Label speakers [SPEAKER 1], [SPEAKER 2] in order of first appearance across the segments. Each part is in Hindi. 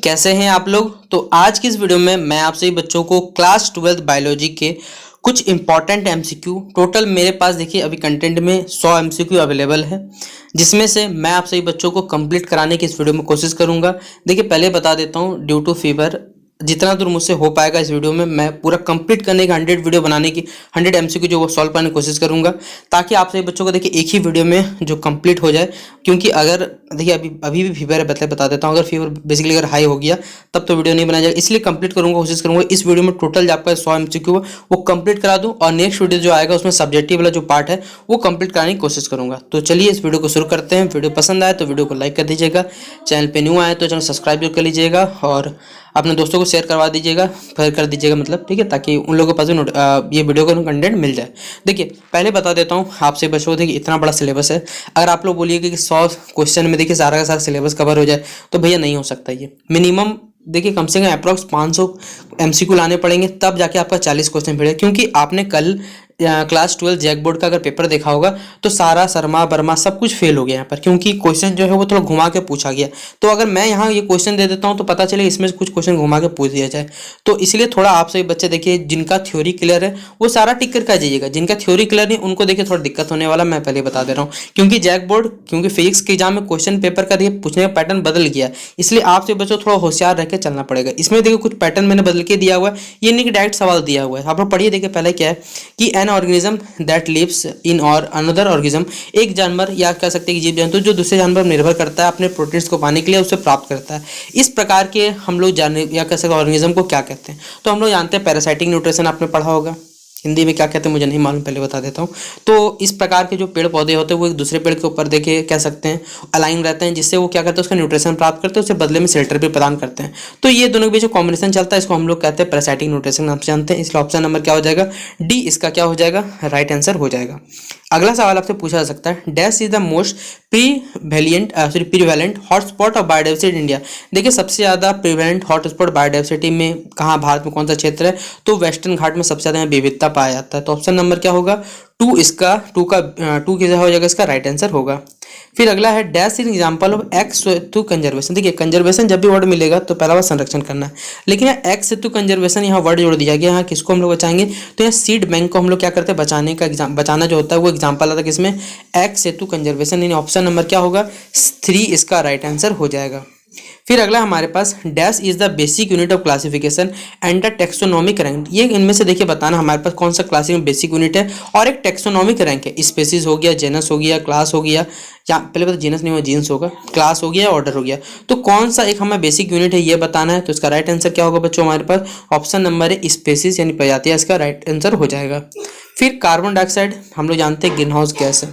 [SPEAKER 1] कैसे हैं आप लोग। तो आज की इस वीडियो में मैं आप सभी बच्चों को क्लास 12 बायोलॉजी के कुछ इंपॉर्टेंट एमसीक्यू टोटल मेरे पास देखिए अभी कंटेंट में 100 एमसीक्यू अवेलेबल है, जिसमें से मैं आप सभी बच्चों को कंप्लीट कराने की इस वीडियो में कोशिश करूंगा। देखिए पहले बता देता हूं, ड्यू टू फीवर जितना दूर मुझसे हो पाएगा इस वीडियो में मैं पूरा कंप्लीट करने का 100 वीडियो बनाने की 100 एमसीक्यू जो वो सॉल्व करने की कोशिश करूंगा, ताकि आप सभी बच्चों को देखिए एक ही वीडियो में जो कंप्लीट हो जाए। क्योंकि अगर देखिए अभी भी फीवर है, बता देता हूँ, अगर फीवर बेसिकली अगर हाई हो गया तब तो वीडियो नहीं बनाया जाएगा, इसलिए कंप्लीट करूंगा, कोशिश करूंगा इस वीडियो में टोटल जो आपका 100 एमसीक्यू वो कंप्लीट करा दूं, और नेक्स्ट वीडियो जो आएगा उसमें सब्जेक्टिव वाला जो पार्ट है वो कंप्लीट कराने की कोशिश करूंगा। तो चलिए इस वीडियो को शुरू करते हैं। वीडियो पसंद आए तो वीडियो को लाइक कर दीजिएगा, चैनल पे न्यू आए तो चैनल सब्सक्राइब जरूर कर लीजिएगा, और अपने दोस्तों को शेयर करवा दीजिएगा, शेयर कर दीजिएगा मतलब, ठीक है, ताकि उन लोगों के पास भी ये वीडियो का कंटेंट मिल जाए। देखिए पहले बता देता हूँ आपसे बच्चों को, देखिए इतना बड़ा सिलेबस है, अगर आप लोग बोलिए कि 100 क्वेश्चन में देखिए सारा का सारा सिलेबस कवर हो जाए तो भैया नहीं हो सकता। ये मिनिमम देखिए कम से कम अप्रॉक्स 500 एमसीक्यू लाने पड़ेंगे, तब जाके आपका 40 क्वेश्चन मिलेगा। क्योंकि आपने कल क्लास 12 जैक बोर्ड का अगर पेपर देखा होगा तो सारा शर्मा बर्मा सब कुछ फेल हो गया यहाँ पर, क्योंकि क्वेश्चन जो है वो थोड़ा घुमा के पूछा गया। तो अगर मैं यहाँ ये क्वेश्चन दे देता हूँ तो पता चले इसमें कुछ क्वेश्चन घुमा के पूछ दिया जाए, तो इसलिए थोड़ा आप सभी बच्चे देखिए जिनका थ्योरी क्लियर है वो सारा टिक करके आ जाइएगा, जिनका थ्योरी क्लियर नहीं उनको देखिए थोड़ा दिक्कत होने वाला, मैं पहले बता दे रहा हूँ। क्योंकि जैक बोर्ड क्योंकि फिजिक्स के एग्जाम में क्वेश्चन पेपर का देखिए पूछने का पैटर्न बदल गया, इसलिए आप सभी बच्चों थोड़ा होशियार रह के चलना पड़ेगा। इसमें देखिए कुछ पैटर्न मैंने बदल के दिया हुआ है, ये नहीं कि डायरेक्ट सवाल दिया हुआ है। आप लोग पढ़िए, देखिए पहले क्या है कि an organism that lives in और अनदर ऑर्गेनिज्म, एक जानवर या कह सकते हैं कि जीव जंतु जो दूसरे जानवर पर निर्भर करता है अपने प्रोटीन्स को पाने के लिए उसे प्राप्त करता है। इस प्रकार के हम लोग जाने या कह सकते हैं ऑर्गेनिज्म को क्या कहते हैं, तो हम लोग जानते हैं पैरासाइटिक न्यूट्रिशन, आपने पढ़ा होगा। हिंदी में क्या कहते हैं मुझे नहीं मालूम, पहले बता देता हूँ। तो इस प्रकार के जो पेड़ पौधे होते हैं वो एक दूसरे पेड़ के ऊपर देखिए कह सकते हैं अलाइन रहते हैं, जिससे वो क्या करते हैं उसका न्यूट्रिशन प्राप्त करते हैं, उससे बदले में शेल्टर भी प्रदान करते हैं। तो ये दोनों के बीच जो कॉम्बिनेशन चलता है इसको हम लोग कहते हैं पैरासाइटिक न्यूट्रिशन नाम से जानते हैं। इसलिए ऑप्शन नंबर क्या हो जाएगा, डी इसका क्या हो जाएगा, राइट आंसर हो जाएगा। अगला सवाल आपसे पूछा जा सकता है, dash is the most prevalent hotspot of biodiversity in India. देखिए सबसे ज्यादा प्रीवेलेंट हॉटस्पॉट बायोडाइवर्सिटी में कहाँ भारत में कौन सा क्षेत्र है, तो वेस्टर्न घाट में सबसे ज्यादा विविधता पाया जाता है। तो ऑप्शन नंबर क्या होगा, टू किसा हो जाएगा, इसका राइट आंसर होगा। फिर अगला है dash in example of x Setu conservation. देखिए कंजर्वेशन जब भी वर्ड मिलेगा तो पहला बार संरक्षण करना है, लेकिन यहाँ एक्स सेतु कंजर्वेशन यहाँ वर्ड जोड़ दिया गया, यहाँ किसको हम लोग बचाएंगे, तो यहाँ सीड बैंक को हम लोग क्या करते हैं बचाने का बचाना जो होता है वो एग्जाम्पल आता है किसमें, एक्स सेतु कंजर्वेशन। यानी ऑप्शन नंबर क्या होगा, 3 इसका राइट आंसर हो जाएगा। फिर अगला हमारे पास dash is the basic unit of classification and the taxonomic rank. ये इनमें से देखिए बताना हमारे पास कौन सा क्लासिफिकेशन बेसिक यूनिट है और एक टेक्सोनॉमिक रैंक है। स्पेसीज हो गया, जेनस हो गया, क्लास हो गया, या पहले बता जेनस नहीं होगा जीन्स होगा, क्लास हो गया, ऑर्डर हो गया, तो कौन सा एक हमें बेसिक यूनिट है ये बताना है। तो इसका राइट आंसर क्या होगा बच्चों, हमारे पास ऑप्शन नंबर है स्पेसीज यानी प्रजातियां, इसका राइट आंसर हो जाएगा। फिर कार्बन डाइऑक्साइड हम लोग जानते हैं ग्रीन हाउस गैस है,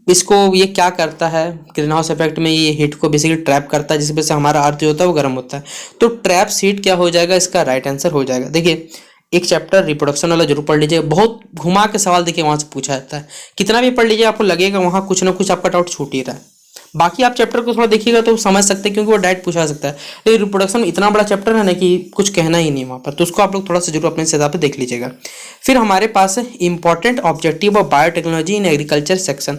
[SPEAKER 1] इसको ये क्या करता है, ग्रीन हाउस इफेक्ट में ये हीट को बेसिकली ट्रैप करता है, जिस वजह से हमारा अर्थ जो होता है वो गर्म होता है। तो ट्रैप हीट क्या हो जाएगा, इसका राइट आंसर हो जाएगा। देखिए एक चैप्टर रिप्रोडक्शन वाला जरूर पढ़ लीजिए, बहुत घुमा के सवाल देखिए वहां से पूछा जाता है, कितना भी पढ़ लीजिए आपको लगेगा वहां कुछ ना कुछ आपका डाउट छूट ही रहा है। बाकी आप चैप्टर को थोड़ा देखिएगा तो समझ सकते हैं, क्योंकि वो डायरेक्ट पूछा जा सकता है, लेकिन रिप्रोडक्शन में इतना बड़ा चैप्टर है ना कि कुछ कहना ही नहीं वहाँ पर, तो उसको आप लोग थोड़ा सा जरूर अपने हिसाब से देख लीजिएगा। फिर हमारे पास है important objective of biotechnology in agriculture section.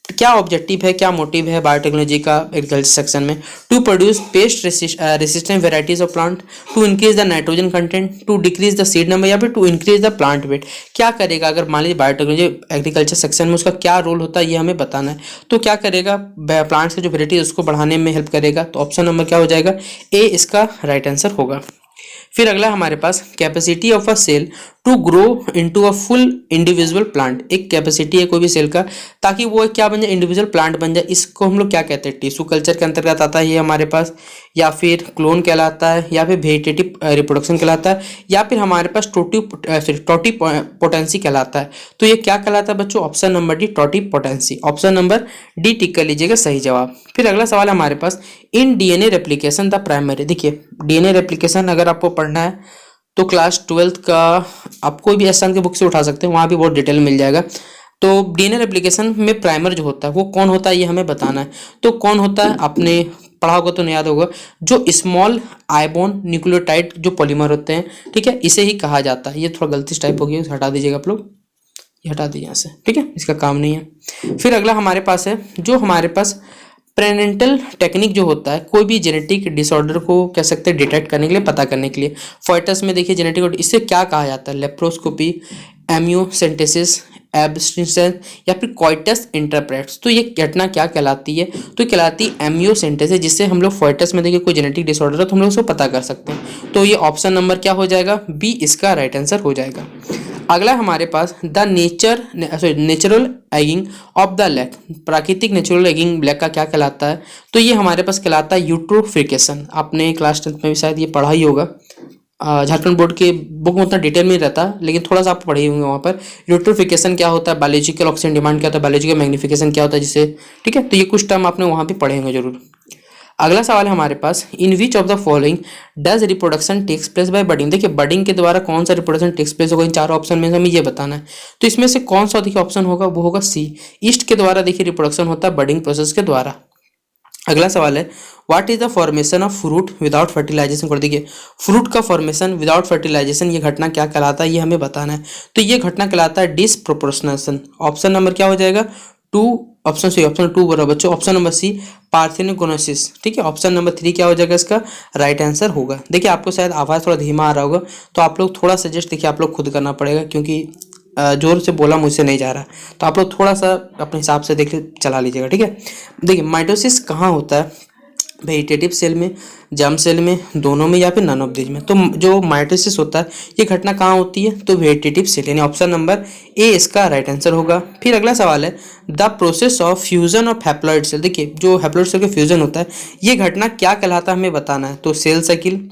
[SPEAKER 1] क्या ऑब्जेक्टिव है, क्या मोटिव है बायोटेक्नोलॉजी का एग्रीकल्चर सेक्शन में, to produce pest resistant varieties of plant, to increase the nitrogen content, to decrease the seed number, या फिर to increase the plant weight. क्या करेगा अगर मान लीजिए बायोटेक्नोलॉजी एग्रीकल्चर सेक्शन में उसका क्या रोल होता है ये हमें बताना है। तो क्या करेगा, प्लांट्स की जो वेराइटी उसको बढ़ाने में हेल्प करेगा। तो ऑप्शन नंबर क्या हो जाएगा, ए इसका राइट आंसर होगा। फिर अगला हमारे पास capacity of a cell to grow into a full individual plant. एक कैपेसिटी है कोई भी सेल का ताकि वो क्या बन जाए, इंडिविजुअल प्लांट बन जाए, इसको हम लोग क्या कहते हैं, टिश्यू कल्चर के अंतर्गत आता है ये हमारे पास, या फिर क्लोन कहलाता है, या फिर वेजिटेटिव रिप्रोडक्शन कहलाता है, या फिर हमारे पास टोटीपोटेंसी कहलाता है। तो ये क्या कहलाता है बच्चों, option number D totipotency, option number D tick कर लीजिएगा सही जवाब। फिर अगला सवाल है हमारे पास in DNA replication the primary. देखिए डीएनए रेप्लिकेशन अगर आपको पढ़ना है तो क्लास 12 का आप कोई भी एस की बुक से उठा सकते हैं, वहाँ भी बहुत डिटेल मिल जाएगा। तो डीएनए रेप्लिकेशन में प्राइमर जो होता है वो कौन होता है ये हमें बताना है। तो कौन होता है, आपने पढ़ा होगा तो नहीं याद होगा, जो स्मॉल आइबोन न्यूक्लियोटाइड जो पॉलीमर होते हैं, ठीक है, इसे ही कहा जाता है। ये थोड़ा गलती टाइप हो गई, हटा दीजिएगा आप लोग, ये हटा दीजिए यहाँ से, ठीक है, इसका काम नहीं है। फिर अगला हमारे पास है जो हमारे पास प्रेनेंटल टेक्निक जो होता है कोई भी जेनेटिक डिसऑर्डर को कह सकते हैं डिटेक्ट करने के लिए, पता करने के लिए। फॉइटस में देखिए जेनेटिक, इससे क्या कहा जाता है, लेप्रोस्कोपी, एम्नियोसेंटेसिस, एब्स्टिंक्शन या फिर कॉइटस इंटरप्रेट्स। तो ये घटना क्या कहलाती है, तो कहलाती है एम्नियोसेंटेसिस, जिससे हम लोग फॉइटस में देखिए कोई जेनेटिक डिसऑर्डर है तो हम लोग उसको पता कर सकते हैं। तो ये ऑप्शन नंबर क्या हो जाएगा, बी इसका राइट आंसर हो जाएगा। अगला हमारे पास the natural ageing of the leg, प्राकृतिक नेचुरल एगिंग ब्लैक का क्या कहलाता है, तो ये हमारे पास कहलाता है यूट्रोफिकेशन। आपने क्लास 10 में भी शायद ये पढ़ा ही होगा, झारखंड बोर्ड के बुक में उतना डिटेल में नहीं रहता, लेकिन थोड़ा सा आप पढ़े होंगे वहाँ पर। यूट्रोफिकेशन क्या होता है, बायोलॉजिकल ऑक्सीजन डिमांड क्या होता है, बायोलॉजिकल मैग्निफिकेशन क्या होता है, जिसे ठीक है, तो ये कुछ टर्म आपने वहाँ भी पढ़े होंगे जरूर। अगला सवाल है हमारे पास, in which of the following does reproduction takes place by budding. देखिए बडिंग के द्वारा कौन सा रिप्रोडक्शन टेक्स प्लेस होगा, इन चारों ऑप्शन में से हमें ये बताना है। तो इसमें से कौन सा देखिए ऑप्शन होगा, वो होगा सी, ईस्ट के द्वारा देखिए रिप्रोडक्शन होता है बडिंग प्रोसेस के द्वारा। अगला सवाल है, what is the formation of fruit without fertilisation. कर देखिए फ्रूट का फॉर्मेशन विदाउट फर्टिलाइजेशन ये घटना क्या कहलाता है, ये हमें बताना है। तो ये घटना कहलाता है डिसप्रोपोर्शनेशन। ऑप्शन नंबर क्या हो जाएगा, टू, ऑप्शन सी, ऑप्शन 2 बराबर बच्चों, ऑप्शन नंबर सी पार्थेनोगोनोसिस। ठीक है, ऑप्शन नंबर 3 क्या हो जाएगा इसका राइट आंसर होगा। देखिए आपको शायद आवाज़ थोड़ा धीमा आ रहा होगा, तो आप लोग थोड़ा सजेस्ट देखिए आप लोग खुद करना पड़ेगा, क्योंकि जोर से बोला मुझसे नहीं जा रहा, तो आप लोग थोड़ा सा अपने हिसाब से देख चला लीजिएगा। ठीक है, देखिए माइटोसिस कहाँ होता है, वेजिटेटिव सेल में, जर्म सेल में, दोनों में, या फिर नन ऑफ दीज में। तो जो माइटोसिस होता है ये घटना कहाँ होती है, तो वेजिटेटिव सेल, यानी ऑप्शन नंबर ए इसका राइट आंसर होगा। फिर अगला सवाल है, the process of fusion of haploid cell. देखिए जो हैप्लॉइड सेल का फ्यूजन होता है ये घटना क्या कहलाता है हमें बताना है। तो सेल साइकिल,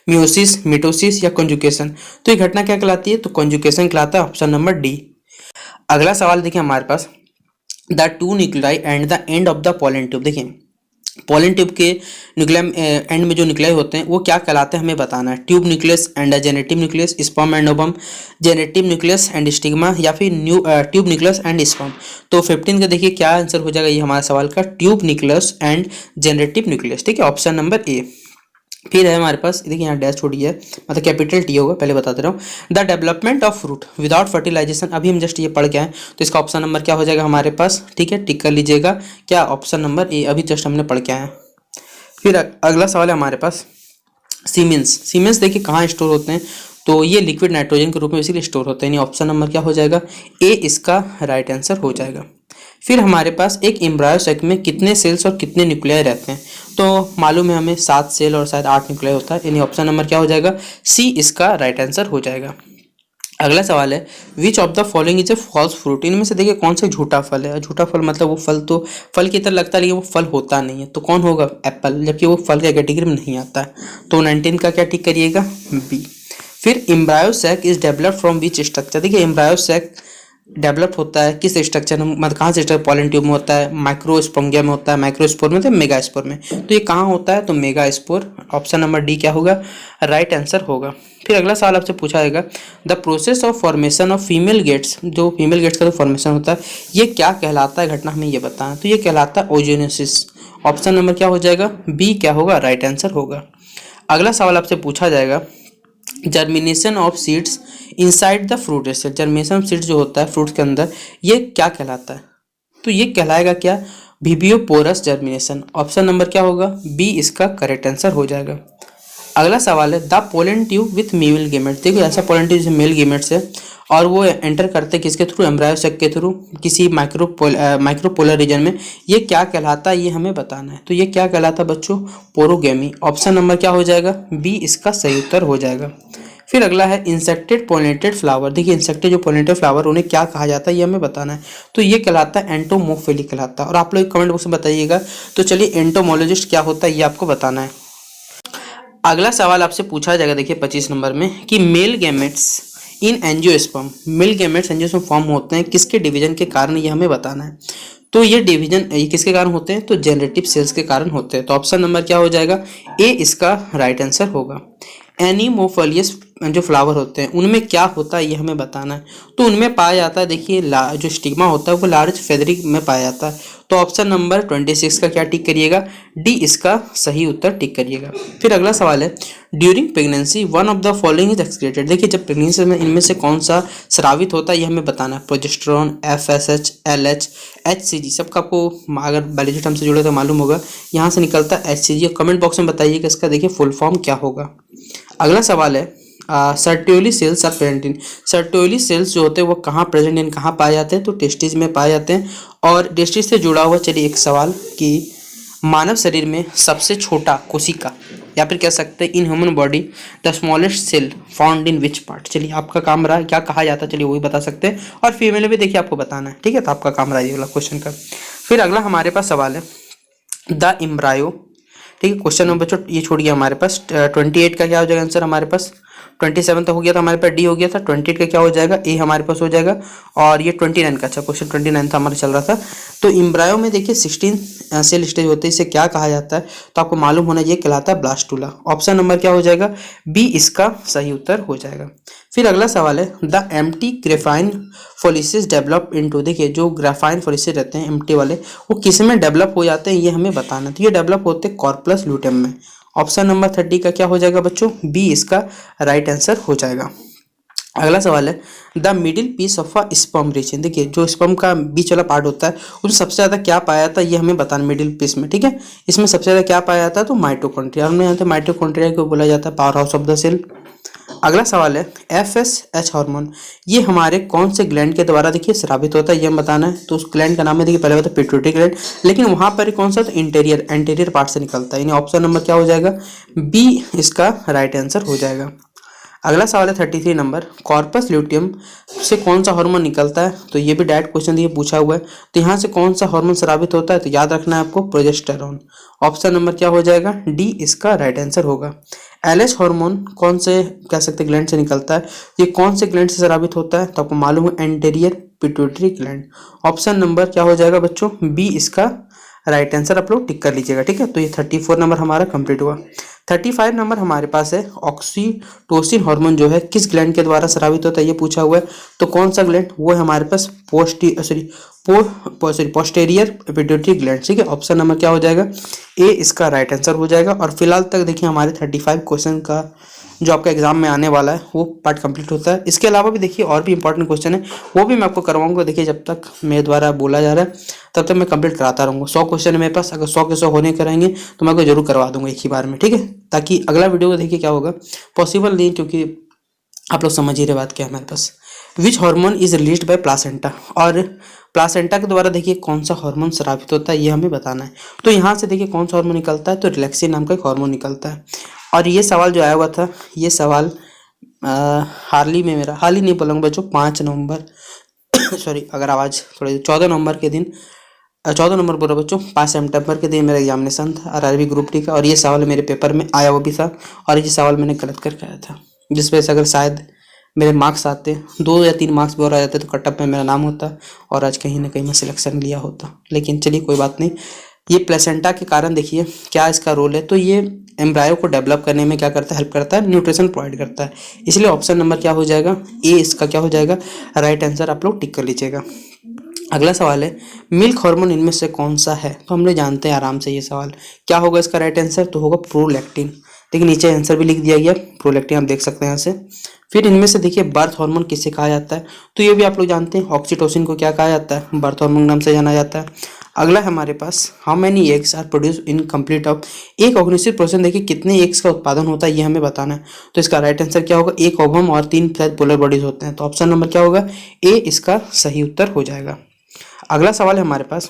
[SPEAKER 1] मियोसिस, मिटोसिस या कंजुकेशन। तो ये घटना क्या कहलाती है, तो कंजुकेशन कहलाता है, ऑप्शन नंबर डी। अगला सवाल देखिए हमारे पास, the two nuclei and the end of the pollen tube. देखिए पोलन ट्यूब के न्यूक्लियम एंड में जो न्यूक्लियाई होते हैं वो क्या कहलाते हैं हमें बताना है। Tube nucleus and generative nucleus, sperm and ovum, generative nucleus and stigma, या फिर ट्यूब न्यूक्लियस एंड स्पर्म। तो 15 का देखिए क्या आंसर हो जाएगा ये हमारे सवाल का, tube nucleus and generative nucleus. ठीक है, ऑप्शन नंबर ए। फिर है हमारे पास, देखिए यहाँ डैश छोड़ी है, मतलब कैपिटल टी होगा, पहले बता दे रहा हूँ। The development of fruit without fertilisation, अभी हम जस्ट ये पढ़ के आए, तो इसका ऑप्शन नंबर क्या हो जाएगा हमारे पास। ठीक है, टिक कर लीजिएगा, क्या ऑप्शन नंबर ए, अभी जस्ट हमने पढ़ के आए। फिर अगला सवाल है हमारे पास, सीमेंस। सीमेंस देखिए कहाँ स्टोर होते हैं, तो ये लिक्विड नाइट्रोजन के रूप में इसीलिए स्टोर होते हैं, यानी ऑप्शन नंबर क्या हो जाएगा, ए इसका राइट आंसर हो जाएगा। फिर हमारे पास एक एम्ब्रायो साइक में कितने सेल्स और कितने न्यूक्लियाई रहते हैं, तो मालूम है हमें 7 सेल और शायद 8 न्यूक्लियाई होता है, यानी ऑप्शन नंबर क्या हो जाएगा, सी इसका राइट आंसर हो जाएगा। अगला सवाल है, which of the following is a false fruit. इनमें से देखिए कौन सा झूठा फल है। झूठा फल मतलब वो फल तो फल की तरह लगता है लेकिन वो फल होता नहीं है, तो कौन होगा, एप्पल, जबकि वो फल के कैटेगरी में नहीं आता है। तो 19 का क्या टिक करिएगा, बी। फिर embryo sac is developed from which structure. देखिए एम्ब्रायो सैक डेवलप होता है किस स्ट्रक्चर में, मतलब कहाँ से स्ट्रक्चर, पोलन ट्यूब में होता है, माइक्रोस्पोंगिया में होता है, माइक्रोस्पोर में, तो मेगा स्पोर में। तो ये कहाँ होता है, तो mega spore, option number D क्या होगा, राइट आंसर होगा। फिर अगला सवाल आपसे पूछा जाएगा, the process of formation of female gametes. जो फीमेल गेट्स का जो फॉर्मेशन होता है ये क्या कहलाता है घटना, हमें ये बताना। तो ये कहलाता है ओजेनोसिस, ऑप्शन नंबर क्या हो जाएगा, बी क्या होगा, राइट आंसर होगा। अगला सवाल आपसे पूछा जाएगा, germination of seeds inside the fruit asset. Germination of seeds जो होता है फ्रूट के अंदर ये क्या कहलाता है, तो ये कहलाएगा क्या, विबियोपोरस जर्मिनेशन। ऑप्शन नंबर क्या होगा, बी इसका करेक्ट आंसर हो जाएगा। अगला सवाल है, the pollen tube with mail gametes. देखो ऐसा पोलन ट्यूब जिसमें मेल गेमेट्स है और वो एंटर करते हैं किसके थ्रू, एम्ब्रायो सेक के थ्रू किसी माइक्रोपोलर रीजन में, ये क्या कहलाता है ये हमें बताना है। तो ये क्या कहलाता है बच्चों, पोरोगेमी। ऑप्शन नंबर क्या हो जाएगा, बी इसका सही उत्तर हो जाएगा। फिर अगला है इंसेक्टेड पोलिनेटेड फ्लावर। देखिए इंसेक्टेड जो पोलिनेटेड फ्लावर उन्हें क्या कहा जाता है ये हमें बताना है। तो ये कहलाता है एंटोमोफिली कहलाता है, और आप लोग कमेंट बॉक्स में बताइएगा। तो चलिए एंटोमोलॉजिस्ट क्या होता है ये आपको बताना है। अगला सवाल आपसे पूछा जाएगा देखिए 25 नंबर में, कि मेल गैमेट्स इन angiosperm, male gametes angiosperm form होते हैं किसके डिवीजन के कारण, ये हमें बताना है। तो ये डिवीजन ये किसके कारण होते हैं, तो जेनरेटिव सेल्स के कारण होते हैं। तो ऑप्शन नंबर क्या हो जाएगा, ए इसका राइट आंसर होगा। एनीमोफोलियस जो फ्लावर होते हैं उनमें क्या होता है ये हमें बताना है। तो उनमें पाया जाता है, देखिए जो स्टिग्मा होता है वो लार्ज फेदरी में पाया जाता है। तो ऑप्शन नंबर 26 का क्या टिक करिएगा, डी इसका सही उत्तर टिक करिएगा। फिर अगला सवाल है, during pregnancy one of the following is excreted. देखिए जब प्रेगनेंसी में इनमें से कौन सा स्रावित होता है ये हमें बताना है। प्रोजेस्टेरोन, एफएसएच, एलएच, एचसीजी, सबका आपको अगर बायोलॉजी टर्म से जुड़े तो मालूम होगा। यहाँ से निकलता है एचसीजी। कमेंट बॉक्स में बताइए कि इसका देखिए फुल फॉर्म क्या होगा। अगला सवाल है, Sertoli cells are present in. Sertoli cells जो होते हैं वो कहाँ प्रेजेंट इन कहाँ पाए जाते हैं, तो टेस्टिस में पाए जाते हैं। और टेस्टिस से जुड़ा हुआ चलिए एक सवाल कि मानव शरीर में सबसे छोटा कोशिका या फिर कह सकते हैं in human body the smallest cell found in which part. चलिए आपका काम रहा क्या कहा जाता है, चलिए वही बता सकते हैं। और फीमेल में भी देखिए आपको बताना है, ठीक है। तो आपका काम रहा ये वाला क्वेश्चन का। फिर अगला हमारे पास सवाल है द एम्ब्रायो, ठीक है। क्वेश्चन नंबर बच्चों ये छोड़िए, हमारे पास 28 का क्या हो जाएगा आंसर, हमारे पास 27 तक हो गया था, हमारे पास डी हो गया था। 28 का क्या हो जाएगा, ए हमारे पास हो जाएगा। और ये 29 का, अच्छा क्वेश्चन 29 था हमारा चल रहा था। तो एम्ब्रायो में देखिए 16 सेल स्टेज होते हैं, इसे क्या कहा जाता है, तो आपको मालूम होना ये कहलाता है ब्लास्टुला। ऑप्शन नंबर क्या हो जाएगा, बी इसका सही उत्तर हो जाएगा। फिर अगला सवाल है the empty Graafian follicles develop into. देखिए जो ग्राफाइन फोलिसिस रहते हैं एम्प्टी वाले वो किस में डेवलप हो जाते हैं ये हमें बताना। तो ये डेवलप होते हैं कॉर्पस ल्यूटेम में। ऑप्शन नंबर 30 का क्या हो जाएगा बच्चों, बी इसका राइट आंसर हो जाएगा। अगला सवाल है the middle piece of a sperm region. देखिए जो स्पर्म का बीच वाला पार्ट होता है उसमें सबसे ज्यादा क्या पाया जाता है ये हमें बताना मिडिल पीस में, ठीक है। इसमें सबसे ज्यादा क्या पाया जाता है, तो माइटोकॉन्ड्रिया। हमने यहाँ पे माइटोकॉन्ड्रिया को बोला जाता है power house of the cell. अगला सवाल है एफएसएच हार्मोन ये हमारे कौन से ग्लैंड के द्वारा देखिए स्रावित होता है ये हम बताना है। तो उस ग्लैंड का नाम है देखिए पहले बता पिट्यूटरी ग्लैंड, लेकिन वहां पर कौन सा, तो एंटीरियर पार्ट से निकलता है। यानी ऑप्शन नंबर क्या हो जाएगा, बी इसका राइट आंसर हो जाएगा। अगला सवाल है 33 नंबर, कॉर्पस ल्यूटियम से कौन सा हार्मोन निकलता है। तो ये भी डायरेक्ट क्वेश्चन ये पूछा हुआ है। तो यहाँ से कौन सा हार्मोन स्रावित होता है, तो याद रखना है आपको प्रोजेस्टेरोन। ऑप्शन नंबर क्या हो जाएगा, डी इसका राइट आंसर होगा। एलएच हार्मोन कौन से कह सकते ग्लैंड से निकलता है, ये कौन से ग्लैंड से स्रावित होता है, तो आपको मालूम है anterior pituitary gland. Option number क्या हो जाएगा बच्चों, बी इसका राइट आंसर आप लोग टिक कर लीजिएगा, ठीक है। तो ये 34 नंबर हमारा कंप्लीट हुआ। 35 नंबर हमारे पास है ऑक्सीटोसिन हार्मोन जो है किस ग्लैंड के द्वारा स्रावित होता है ये पूछा हुआ है। तो कौन सा ग्लैंड, वो है हमारे पास पोस्टेरियर पिट्यूटरी ग्लैंड, ठीक है। ऑप्शन नंबर क्या हो जाएगा, ए इसका राइट आंसर हो जाएगा। और फिलहाल तक देखिए हमारे 35 क्वेश्चन का जो आपका एग्जाम में आने वाला है वो पार्ट कंप्लीट होता है। इसके अलावा भी देखिए और भी इंपॉर्टेंट क्वेश्चन है वो भी मैं आपको करवाऊंगा। देखिए जब तक मेरे द्वारा बोला जा रहा है तब तक मैं कंप्लीट कराता रहूँगा। 100 क्वेश्चन है मेरे पास, अगर 100 के 100 होने कराएंगे तो मैं आपको जरूर करवा दूंगा एक ही बार में, ठीक है। ताकि अगला वीडियो देखिए क्या होगा, पॉसिबल नहीं क्योंकि आप लोग समझ ही रहे बात क्या है हमारे पास। Which hormone is released by placenta, और प्लासेंटा के द्वारा देखिए कौन सा हार्मोन स्रावित होता है ये हमें बताना है। तो यहाँ से देखिए कौन सा हार्मोन निकलता है, तो रिलैक्सिन नाम का एक हार्मोन निकलता है। और ये सवाल जो आया हुआ था ये सवाल हाल ही नहीं बोलूँगा बच्चों, 5 नवंबर सॉरी अगर आवाज़ थोड़ी 14 नवंबर के दिन 14 नंबर बोला बच्चों, 5 सितंबर के दिन मेरा एग्जामिनेशन था आरआरबी ग्रुप डी का। और ये सवाल मेरे पेपर में आया वो भी था, और ये सवाल मैंने गलत करके आया था, जिस वजह से अगर शायद मेरे मार्क्स आते 2 या 3 मार्क्स भी और आ जाते तो कटअप में मेरा नाम होता और आज कहीं ना कहीं मैं सिलेक्शन लिया होता। लेकिन चलिए कोई बात नहीं। ये प्लेसेंटा के कारण देखिए क्या इसका रोल है, तो ये एम्ब्रायो को डेवलप करने में क्या करता है, हेल्प करता है, न्यूट्रिशन प्रोवाइड करता है। इसलिए ऑप्शन नंबर क्या हो जाएगा, ए इसका क्या हो जाएगा राइट आंसर आप लोग टिक कर लीजिएगा। अगला सवाल है मिल्क हार्मोन इनमें से कौन सा है। तो हम लोग जानते हैं आराम से ये सवाल क्या होगा इसका राइट आंसर, तो होगा प्रोलैक्टिन। देखिए नीचे आंसर भी लिख दिया गया प्रोलैक्टिन, आप देख सकते हैं यहाँ से। फिर इनमें से देखिए बर्थ हार्मोन किसे कहा जाता है, तो ये भी आप लोग जानते हैं ऑक्सीटोसिन को क्या कहा जाता है, बर्थ हार्मोन नाम से जाना जाता है। अगला है हमारे पास how many eggs are produce in complete of. एक ऑर्गेनिक प्रोसेस देखिए कितने एग्स का उत्पादन होता है ये हमें बताना है। तो इसका राइट आंसर क्या होगा, एक ओवम और 3 पोलर बॉडीज होते हैं। तो ऑप्शन नंबर क्या होगा, ए इसका सही उत्तर हो जाएगा। अगला सवाल है हमारे पास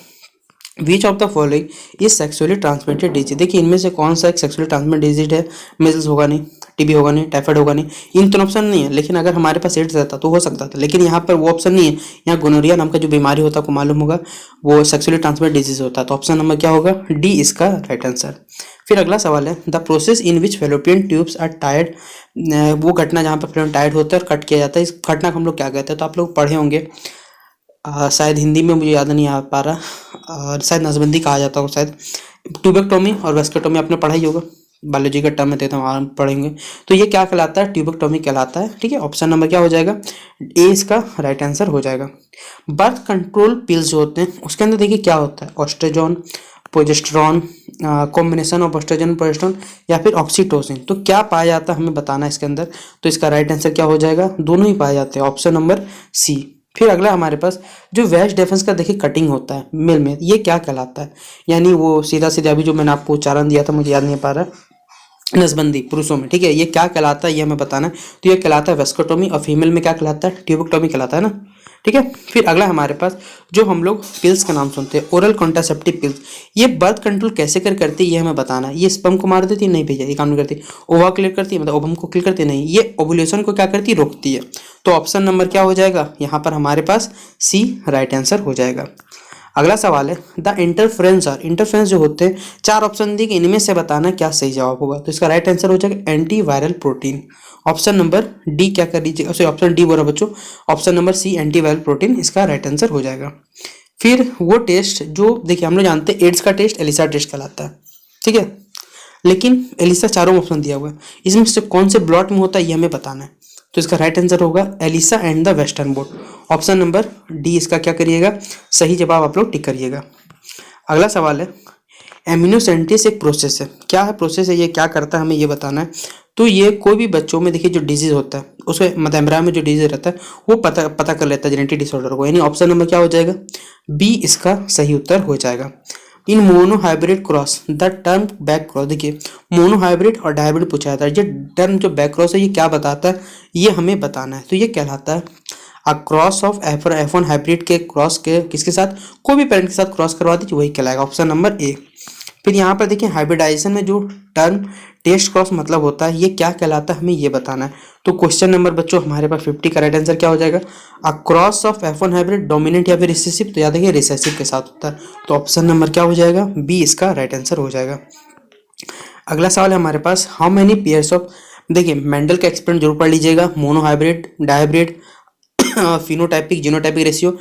[SPEAKER 1] which of the following is sexually transmitted disease. देखिए इनमें से कौन सा एक सेक्सुअली ट्रांसमिटेड डिजीज है, मेजल्स होगा नहीं, टीबी होगा नहीं, टाइफाइड होगा नहीं, इन तीन ऑप्शन नहीं है। लेकिन अगर हमारे पास एड्स रहता तो हो सकता था, लेकिन यहाँ पर वो ऑप्शन नहीं है। यहाँ गोनोरिया नाम का जो बीमारी होता है आपको मालूम होगा वो सेक्सुअली ट्रांसमिटेड डिजीज होता है। तो ऑप्शन नंबर क्या होगा, डी इसका राइट आंसर। फिर अगला सवाल है the process in which Fallopian tubes are टायर्ड। वो घटना जहाँ पर फेलोपियन टायर्ड होता है और कट किया जाता है, इस घटना को हम लोग क्या कहते हैं, तो आप लोग पढ़े होंगे शायद हिंदी में मुझे याद नहीं आ पा रहा, और शायद नसबंदी कहा जाता होगा शायद। ट्यूबेक्टोमी और वेस्केटोमी आपने पढ़ा ही होगा, बायोलॉजी का टर्म है तो हम पढ़ेंगे। तो ये क्या कहलाता है, ट्यूबेक्टोमी कहलाता है। ठीक है, ऑप्शन नंबर क्या हो जाएगा, ए इसका राइट आंसर हो जाएगा। बर्थ कंट्रोल पिल्स जो होते हैं उसके अंदर देखिए क्या होता है, ऑस्ट्रोजोन, progesterone, combination of oestrogen progesterone या फिर ऑक्सीटोसिन। तो क्या पाया जाता है हमें बताना है इसके अंदर। तो इसका राइट आंसर क्या हो जाएगा, दोनों ही पाए जाते हैं, ऑप्शन नंबर सी। फिर अगला हमारे पास जो वेस्ट डिफेंस का देखिए कटिंग होता है मेल में, ये क्या कहलाता है, यानी वो सीधा सीधा अभी जो मैंने आपको उच्चारण दिया था मुझे याद नहीं पा रहा, नसबंदी पुरुषों में। ठीक है, ये क्या कहलाता है ये हमें बताना है। तो ये कहलाता है वेस्कोटोमी, और फीमेल में क्या कहलाता है, ट्यूबेक्टोमी कहलाता है ना। ठीक है, फिर अगला हमारे पास जो हम लोग पिल्स का नाम सुनते हैं, ओरल कॉन्ट्रासेप्टिव पिल्स, ये बर्थ कंट्रोल कैसे करती है ये हमें बताना है। ये स्पर्म को मार देती है, नहीं भैया ये काम नहीं करती। ओवा क्लियर करती है, मतलब ओवम को क्लियर करती है, नहीं। ये ओवुलेशन को क्या करती है, रोकती है। तो ऑप्शन नंबर क्या हो जाएगा यहाँ पर हमारे पास, सी राइट आंसर हो जाएगा। अगला सवाल है, द इंटरफेरेंस जो होते हैं, चार ऑप्शन दिए, इनमें से बताना क्या सही जवाब होगा। तो इसका राइट आंसर हो जाएगा antiviral protein, option number D. क्या कर लीजिएगा, सॉरी ऑप्शन डी बोला बच्चों, option number C antiviral protein इसका राइट आंसर हो जाएगा। फिर वो टेस्ट जो देखिए हम लोग जानते हैं एड्स का टेस्ट एलिसा टेस्ट कहलाता है। ठीक है, लेकिन एलिसा चारों ऑप्शन दिया हुआ है, इसमें से कौन से ब्लॉट में होता है ये हमें बताना है। तो इसका राइट आंसर होगा ELISA and the Western blot, option number D इसका क्या करिएगा, सही जवाब आप लोग टिक करिएगा। अगला सवाल है, एमिनोसेंटेसिस एक प्रोसेस है, क्या है प्रोसेस है, ये क्या करता है हमें ये बताना है। तो ये कोई भी बच्चों में देखिए जो डिजीज होता है उसमें मध्यमरा में जो डिजीज रहता है वो पता कर लेता है जेनेटिक डिसऑर्डर को, यानी ऑप्शन नंबर क्या हो जाएगा, बी इसका सही उत्तर हो जाएगा। In monohybrid cross the term back cross, देखिए मोनोहाइब्रिड और डायहाइब्रिड पूछा जाता है, ये टर्म जो बैक क्रॉस है ये क्या बताता है ये हमें बताना है। तो ये कहलाता है a cross of F1 hybrid के क्रॉस के किसके साथ, कोई भी पेरेंट के साथ क्रॉस करवा दीजिए वही कहलाएगा, ऑप्शन नंबर ए। फिर यहाँ पर देखिए हाइब्रिडाइजेशन में जो टर्म टेस्ट क्रॉस मतलब होता है ये क्या कहलाता है हमें ये बताना है। तो क्वेश्चन नंबर बच्चों हमारे पास 50 का राइट आंसर क्या हो जाएगा, a cross of F1 hybrid dominant या फिर रिसेसिव, तो याद रखिए रिसेसिव के साथ होता है। तो ऑप्शन नंबर क्या हो जाएगा, बी इसका राइट आंसर हो जाएगा। अगला सवाल है हमारे पास, हाउ मेनी पेयर्स ऑफ, देखिए मेंडल का एक्सपेरिमेंट जरूर पढ़ लीजिएगा, monohybrid, dihybrid, phenotypic genotypic ratio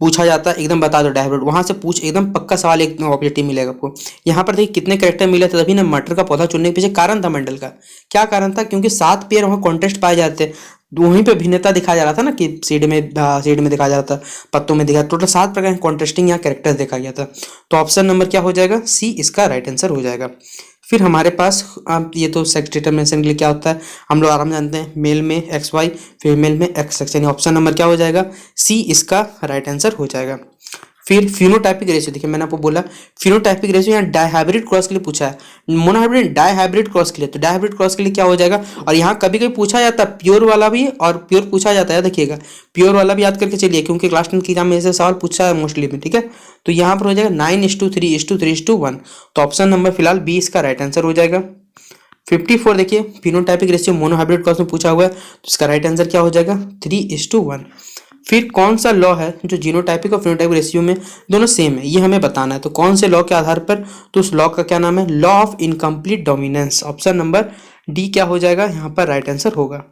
[SPEAKER 1] पूछा जाता है, एकदम बता दो डायहाइब्रिड, वहां से पूछ एकदम पक्का सवाल एक ऑब्जेक्टिव मिलेगा आपको। यहाँ पर देखिए कितने कैरेक्टर मिले थे तभी ना मटर का पौधा चुनने के पीछे कारण था मेंडल का, क्या कारण था, क्योंकि 7 पेयर वहाँ कॉन्टेस्ट पाए जाते, वहीं पे भिन्नता दिखाया जा रहा था ना कि सीड में दिखाया जा रहा था, पत्तों में दिखा, टोटल 7 प्रकार के कॉन्टेस्टिंग यहाँ कैरेक्टर्स देखा गया था। तो ऑप्शन नंबर क्या हो जाएगा, सी इसका राइट आंसर हो जाएगा। फिर हमारे पास ये तो सेक्स डिटर्मिनेशन के लिए क्या होता है हम लोग आराम जानते हैं, मेल में XY, फीमेल में XX, यानी ऑप्शन नंबर क्या हो जाएगा, सी इसका राइट आंसर हो जाएगा। फिर फिनोटाइपिक रेशियो, देखिए मैंने आपको बोला फिनोटाइपिक रेशियो यहाँ डायहाइब्रिड क्रॉस के लिए पूछा है, मोनोहाइब्रिड डायहाइब्रिड क्रॉस के लिए, तो डायहाइब्रिड क्रॉस के लिए क्या हो जाएगा। और यहाँ कभी कभी पूछा जाता है प्योर वाला भी, और प्योर पूछा जाता है, देखिएगा प्योर वाला भी याद करके चलिए क्योंकि क्लास 10 की एग्जाम में ऐसे सवाल पूछा है मोस्टली में। ठीक है, तो यहाँ पर हो जाएगा 9:3:3:1, तो ऑप्शन नंबर फिलहाल बी इसका राइट आंसर हो जाएगा। 54 देखिए फिनोटाइपिक रेशियो मोनोहाइब्रिड क्रॉस में पूछा हुआ है, तो इसका राइट आंसर क्या हो जाएगा, 3:1। फिर कौन सा लॉ है जो जीनोटाइपिक और फिनोटाइपिक रेशियो में दोनों सेम है ये हमें बताना है। तो कौन से लॉ के आधार पर, तो उस लॉ का क्या नाम है, law of incomplete dominance, option number D क्या हो जाएगा यहाँ पर राइट आंसर होगा।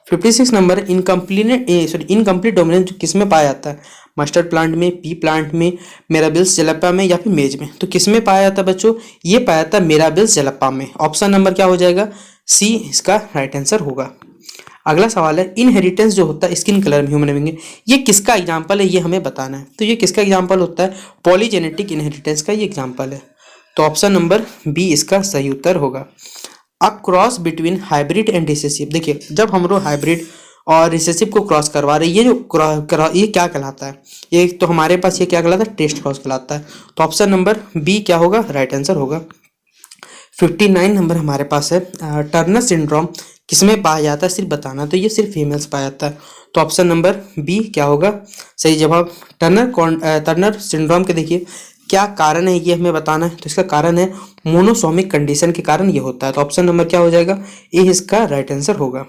[SPEAKER 1] 56 नंबर इनकम्प्लीट डोमिनेंस किस में पाया जाता है, मस्टर्ड प्लांट में, पी प्लांट में, मेराबिल्स जलप्पा में या फिर मेज में। तो किस में पाया जाता है बच्चों, ये पाया जाता है मेराबिल्स जलप्पा में, ऑप्शन नंबर क्या हो जाएगा, सी इसका राइट आंसर होगा। अगला सवाल है, इनहेरिटेंस जो होता है स्किन कलर में ह्यूमन बीइंग, ये किसका एग्जांपल है ये हमें बताना है। तो ये किसका एग्जांपल होता है, पॉलीजेनेटिक इनहेरिटेंस का ये एग्जांपल है। तो ऑप्शन नंबर बी इसका सही उत्तर होगा। A cross between hybrid and recessive, देखिए जब हम लोग हाइब्रिड और रिसेसिव को क्रॉस करवा रहे हैं, ये जो ये क्या कहलाता है, ये तो हमारे पास ये क्या कहलाता है, टेस्ट क्रॉस कहलाता है। तो ऑप्शन नंबर बी क्या होगा, राइट आंसर होगा। 59 नंबर हमारे पास है, टर्नर सिंड्रोम किसमें पाया जाता है सिर्फ बताना, तो ये सिर्फ फीमेल्स पाया जाता है। तो ऑप्शन नंबर बी क्या होगा सही जवाब। टर्नर सिंड्रोम के देखिए क्या कारण है ये हमें बताना है, तो इसका कारण है मोनोसोमिक कंडीशन के कारण ये होता है। तो ऑप्शन नंबर क्या हो जाएगा, ए इसका राइट आंसर होगा।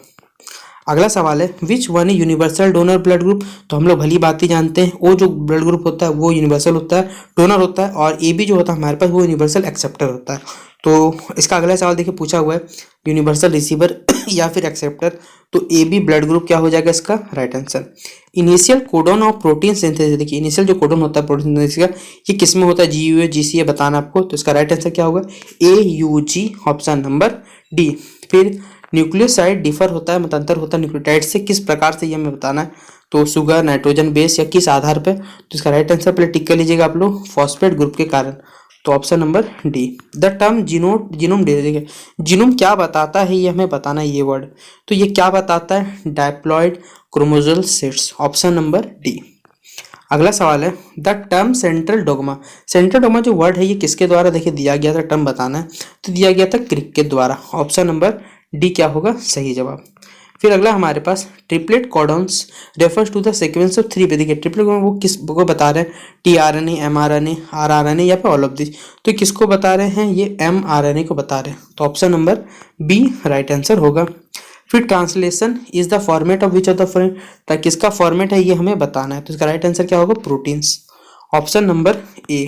[SPEAKER 1] अगला सवाल है, which one universal donor blood group, तो हम लोग भली बात ही जानते हैं वो जो ब्लड ग्रुप होता है वो यूनिवर्सल होता है, डोनर होता है, और ए बी जो होता है हमारे पास वो यूनिवर्सल एक्सेप्टर होता है। तो इसका अगला सवाल देखिए पूछा हुआ है यूनिवर्सल रिसीवर या फिर एक्सेप्टर, तो ए बी ब्लड ग्रुप क्या हो जाएगा इसका right answer. Initial codon of protein synthesis, देखिए इनिशियल जो कोडन होता है प्रोटीन सिंथेसिस का ये किस में होता है, GUA GCA बताना आपको, तो इसका राइट आंसर क्या होगा AUG ऑप्शन नंबर डी। फिर न्यूक्लियोसाइड डिफर होता है मतलब अंतर होता है न्यूक्लियोटाइड से, किस प्रकार से ये हमें बताना है, तो शुगर नाइट्रोजन बेस या किस आधार पे, तो इसका राइट आंसर पहले टिक कर लीजिएगा आप लोग फॉस्फेट ग्रुप के कारण, तो option number D. The term genome देखिए जीनोम क्या बताता है ये हमें बताना है ये वर्ड, तो ये क्या बताता है diploid chromosomal sets, option number D. अगला सवाल है the term central dogma, central dogma जो वर्ड है ये किसके द्वारा देखिए दिया गया था, टर्म बताना है, तो दिया गया था क्रिक के द्वारा, ऑप्शन नंबर डी क्या होगा सही जवाब। फिर अगला हमारे पास triplet codons refers to the sequence of 3 पे, देखिए ट्रिपलेट वो किस को बता रहे हैं, tRNA mRNA rRNA या फिर ऑल ऑफ दिस, तो किसको बता रहे हैं ये mRNA को बता रहे हैं, तो option number B right answer होगा। फिर translation is the format of which of the following, ताकि किसका फॉर्मेट है ये हमें बताना है, तो इसका राइट आंसर क्या होगा proteins, option number A.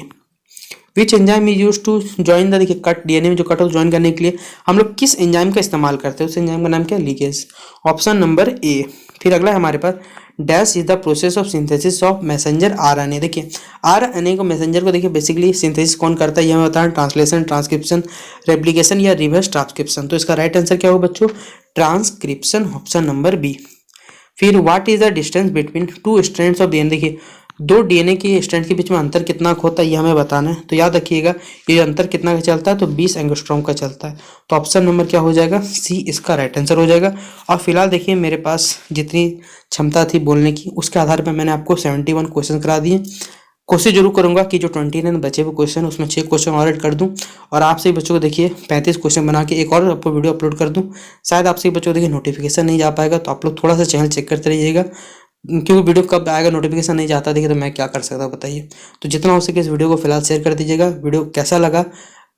[SPEAKER 1] Which enzyme is use to join the, देखिए कट DNA में जो कट हो ज्वाइन करने के लिए हम लोग किस एंजाइम का इस्तेमाल करते हैं, उस एंजाइम का नाम क्या है लीगेज, ऑप्शन नंबर ए। फिर अगला है हमारे पास dash is the process of synthesis of messenger RNA, देखिए RNA को मैसेंजर को देखिए बेसिकली सिंथेसिस कौन करता है ये हमें बताना, ट्रांसलेशन ट्रांसक्रिप्शन रेप्लिकेशन या रिवर्स ट्रांसक्रिप्शन, तो इसका राइट आंसर क्या होगा बच्चों ट्रांसक्रिप्शन, ऑप्शन नंबर बी। फिर what is the distance between 2 strands of DNA, देखिए 2 DNA के स्ट्रैंड के बीच में अंतर कितना होता है ये हमें बताना है, तो याद रखिएगा ये अंतर कितना का चलता है, तो 20 एंगस्ट्रॉम का चलता है, तो ऑप्शन नंबर क्या हो जाएगा सी इसका राइट आंसर हो जाएगा। और फिलहाल देखिए मेरे पास जितनी क्षमता थी बोलने की उसके आधार पर मैंने आपको 71 क्वेश्चन करा दिए। कोशिश जरूर करूंगा कि जो 29 बचे हुए क्वेश्चन उसमें 6 क्वेश्चन और ऐड कर दूं, और आप सभी बच्चों को देखिए 35 क्वेश्चन बना के एक और आपको वीडियो अपलोड कर दूं। शायद आप सभी बच्चों को देखिए नोटिफिकेशन नहीं जा पाएगा, तो आप लोग थोड़ा सा चैनल चेक करते रहिएगा, क्योंकि वीडियो कब आएगा नोटिफिकेशन नहीं जाता देखिए, तो मैं क्या कर सकता हूँ बताइए। तो जितना हो सके इस वीडियो को फिलहाल शेयर कर दीजिएगा। वीडियो कैसा लगा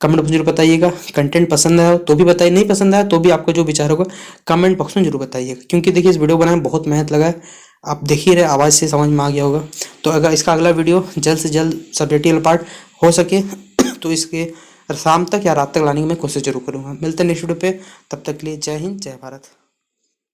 [SPEAKER 1] कमेंट में जरूर बताइएगा, कंटेंट पसंद आया तो भी बताइए, नहीं पसंद आया तो भी आपका जो विचार होगा कमेंट बॉक्स में जरूर बताइएगा, क्योंकि देखिए इस वीडियो बनाने में बहुत मेहनत लगा है, आप देख ही रहे आवाज़ से समझ में आ गया होगा। तो अगर इसका अगला वीडियो जल्द से जल्द सब्जेक्टिव पार्ट हो सके तो इसके शाम तक या रात तक लाने की मैं कोशिश जरूर करूँगा। मिलते हैं नेक्स्ट वीडियो पे, तब तक के लिए जय हिंद जय भारत।